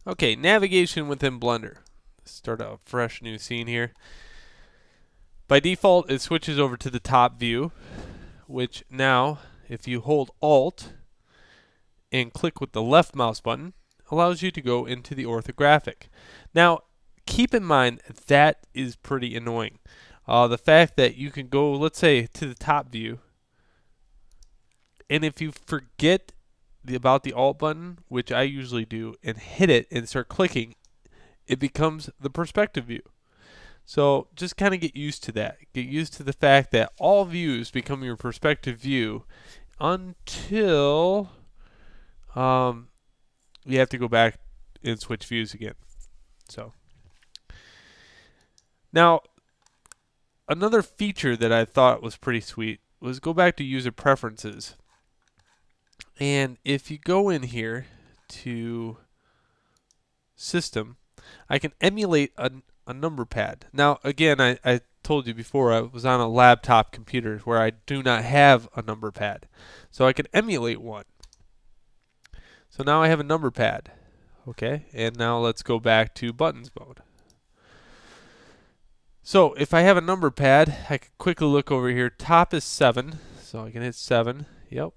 Okay, navigation within Blender. Start a fresh new scene here. By default, it switches over to the top view, which now, if you hold Alt and click with the left mouse button, allows you to go into the orthographic. Now, keep in mind that is pretty annoying. The fact that you can go, let's say, to the top view, and if you forget about the Alt button, which I usually do, and hit it and start clicking, it becomes the perspective view. So just kind of get used to that. Get used to the fact that all views become your perspective view until you have to go back and switch views again. So now another feature that I thought was pretty sweet was go back to user preferences. And if you go in here to system, I can emulate a number pad. Now, again, I told you before I was on a laptop computer where I do not have a number pad. So I can emulate one. So now I have a number pad. Okay, and now let's go back to buttons mode. So if I have a number pad, I can quickly look over here. Top is 7, so I can hit 7. Yep.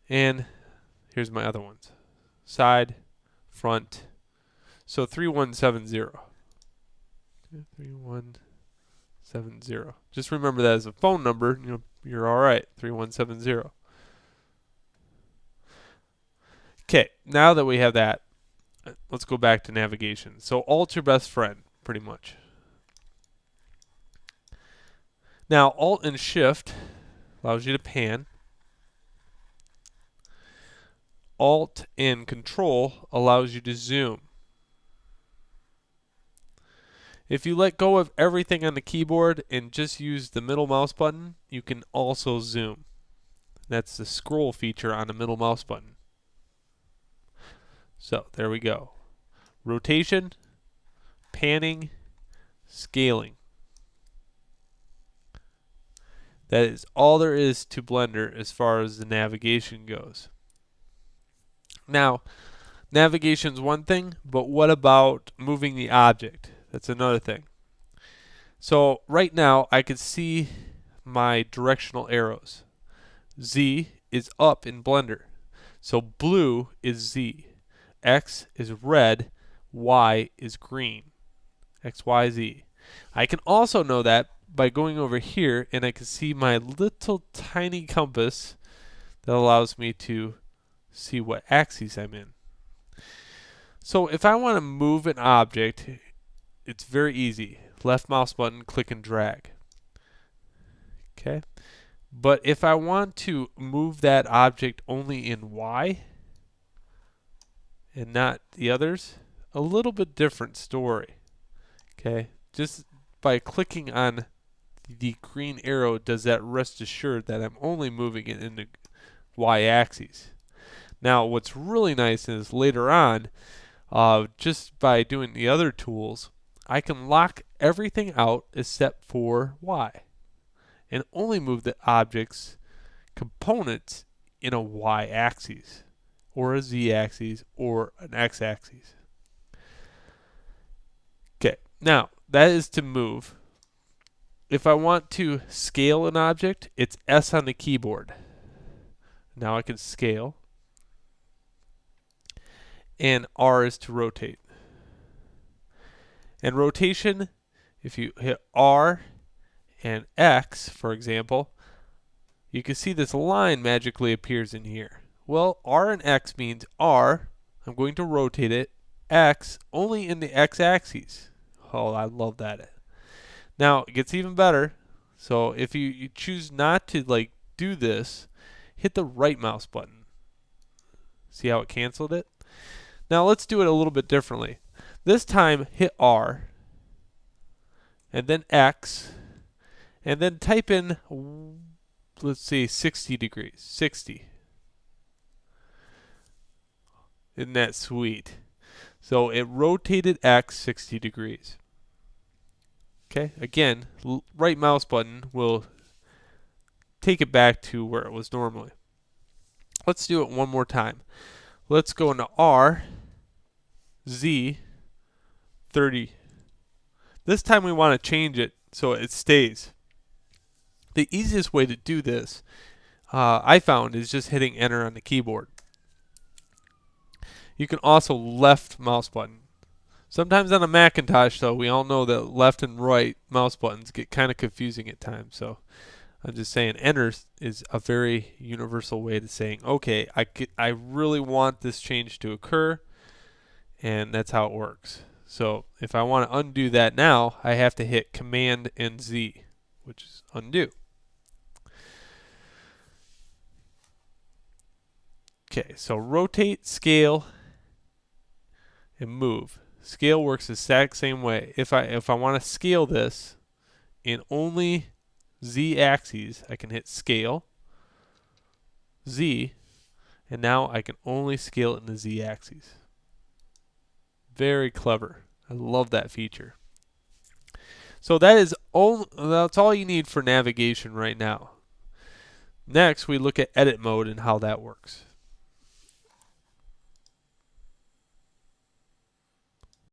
And here's my other ones. Side, front. So 3170. 3170. Just remember that as a phone number, you're all right. 3170. Okay, now that we have that, let's go back to navigation. So Alt your best friend, pretty much. Now Alt and Shift allows you to pan. Alt and Control allows you to zoom. If you let go of everything on the keyboard and just use the middle mouse button, you can also zoom. That's the scroll feature on the middle mouse button. So there we go. Rotation, panning, scaling. That is all there is to Blender as far as the navigation goes. Now, navigation's one thing, but what about moving the object? That's another thing. So right now I can see my directional arrows. Z is up in Blender. So blue is Z. X is red. Y is green. X, Y, Z. I can also know that by going over here and I can see my little tiny compass that allows me to see what axis I'm in. So if I want to move an object, it's very easy. Left mouse button, click and drag. Okay. But if I want to move that object only in Y and not the others, a little bit different story. Okay. Just by clicking on the green arrow does that rest assured that I'm only moving it in the Y axis. Now what's really nice is later on, just by doing the other tools, I can lock everything out except for Y and only move the object's components in a Y axis or a Z axis or an X axis. Okay, now that is to move. If I want to scale an object, it's S on the keyboard. Now I can scale. And R is to rotate. And rotation, if you hit R and X, for example, you can see this line magically appears in here. Well, R and X means R, I'm going to rotate it, X, only in the X axis. Oh, I love that. Now, it gets even better. So if you choose not to do this, hit the right mouse button. See how it canceled it? Now let's do it a little bit differently. This time hit R and then X and then type in, let's see, 60 degrees. 60. Isn't that sweet? So it rotated X 60 degrees. Okay, again, right mouse button will take it back to where it was normally. Let's do it one more time. Let's go into R, Z, 30. This time we want to change it so it stays. The easiest way to do this, I found, is just hitting enter on the keyboard. You can also left mouse button. Sometimes on a Macintosh, though, we all know that left and right mouse buttons get kind of confusing at times. So I'm just saying enter is a very universal way to saying, okay, I really want this change to occur, and that's how it works. So if I want to undo that now, I have to hit Command and Z, which is undo. Okay, so rotate, scale, and move. Scale works the exact same way. If I want to scale this in only Z axes, I can hit scale, Z, and now I can only scale it in the Z axes. Very clever. I love that feature. So that's all you need for navigation right now. Next, we look at edit mode and how that works.